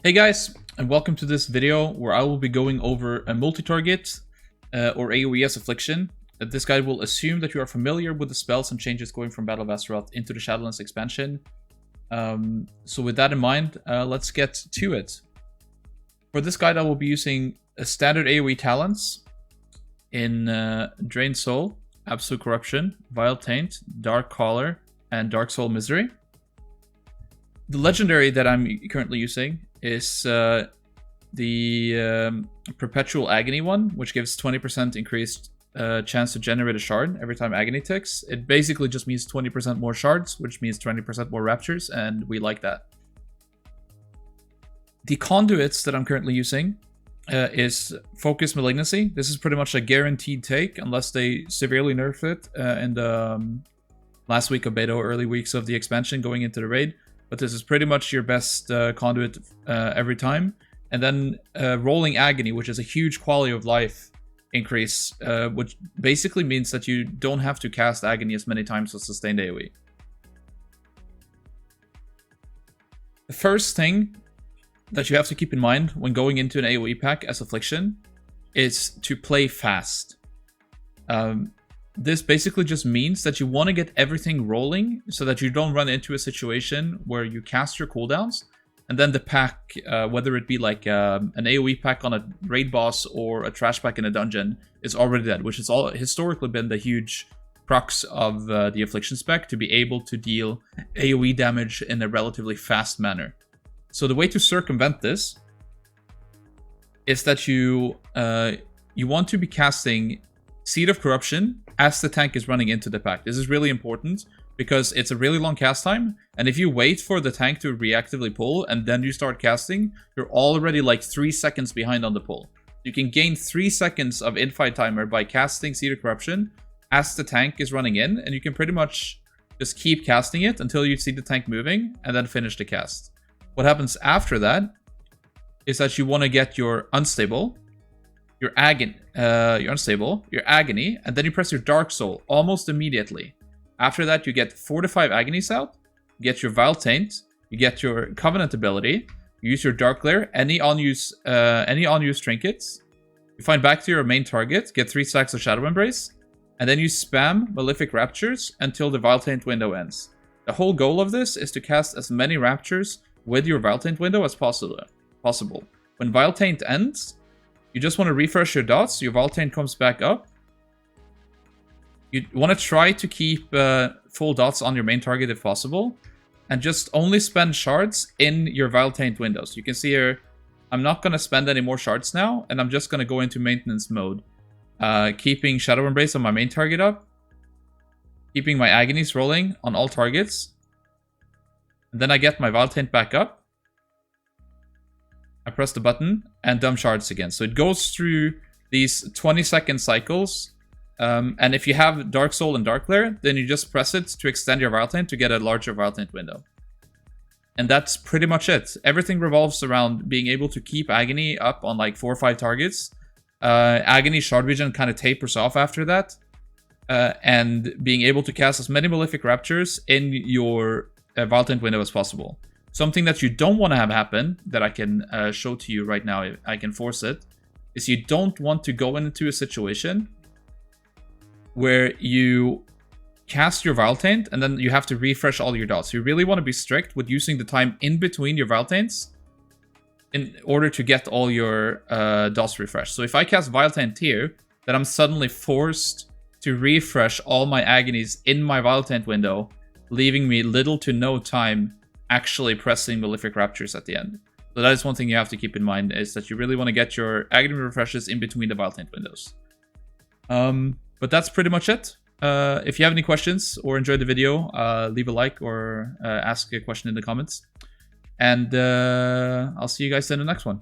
Hey guys, and welcome to this video where I will be going over a multi-target or AoE as Affliction. This guide will assume that you are familiar with the spells and changes going from Battle of Azeroth into the Shadowlands expansion. So with that in mind, let's get to it. For this guide, I will be using a standard AoE talents in Drained Soul, Absolute Corruption, Vile Taint, Dark Caller, and Dark Soul Misery. The legendary that I'm currently using is the Perpetual Agony one, which gives 20% increased chance to generate a shard every time Agony ticks. It basically just means 20% more shards, which means 20% more raptures, and we like that. The conduits that I'm currently using is Focus Malignancy. This is pretty much a guaranteed take, unless they severely nerf it in the last week of beta or early weeks of the expansion going into the raid. But this is pretty much your best conduit every time. And then Rolling Agony, which is a huge quality of life increase, which basically means that you don't have to cast Agony as many times as Sustained AoE. The first thing that you have to keep in mind when going into an AoE pack as Affliction is to play fast. This basically just means that you want to get everything rolling so that you don't run into a situation where you cast your cooldowns and then the pack, whether it be like an AoE pack on a raid boss or a trash pack in a dungeon, is already dead, which has all historically been the huge crux of the Affliction spec, to be able to deal AoE damage in a relatively fast manner. So the way to circumvent this is that you want to be casting Seed of Corruption as the tank is running into the pack. This is really important because it's a really long cast time, and if you wait for the tank to reactively pull and then you start casting, you're already like 3 seconds behind on the pull. You can gain 3 seconds of infight timer by casting Seed of Corruption as the tank is running in, and you can pretty much just keep casting it until you see the tank moving and then finish the cast. What happens after that is that you want to get your Unstable, your Unstable, your Agony, and then you press your Dark Soul almost immediately. After that, you get 4 to 5 Agonies out, you get your Vile Taint, you get your Covenant ability, you use your Dark Glare, any unused trinkets, you find back to your main target, get 3 stacks of Shadow Embrace, and then you spam Malefic Raptures until the Vile Taint window ends. The whole goal of this is to cast as many Raptures with your Vile Taint window as possible. When Vile Taint ends, you just want to refresh your dots, your Vile Taint comes back up. You want to try to keep full dots on your main target if possible, and just only spend shards in your Vile Taint windows. You can see here, I'm not going to spend any more shards now, and I'm just going to go into maintenance mode. Keeping Shadow Embrace on my main target up, keeping my Agonies rolling on all targets, and then I get my Vile Taint back up. I press the button and dump shards again. So it goes through these 20-second cycles. And if you have Dark Soul and Dark Glare, then you just press it to extend your Vile Taint to get a larger Vile Taint window. And that's pretty much it. Everything revolves around being able to keep Agony up on like 4 or 5 targets. Agony Shard Regen kind of tapers off after that. And being able to cast as many Malefic Raptures in your Vile Taint window as possible. Something that you don't want to have happen, that I can show to you right now, I can force it, is you don't want to go into a situation where you cast your Vile Taint and then you have to refresh all your dots. You really want to be strict with using the time in between your Vile Taints in order to get all your dots refreshed. So if I cast Vile Taint here, then I'm suddenly forced to refresh all my Agonies in my Vile Taint window, leaving me little to no time actually pressing Malefic Raptures at the end. So that is one thing you have to keep in mind, is that you really want to get your Agony refreshes in between the Vile Taint windows. But that's pretty much it. If you have any questions or enjoyed the video, leave a like or ask a question in the comments. And I'll see you guys in the next one.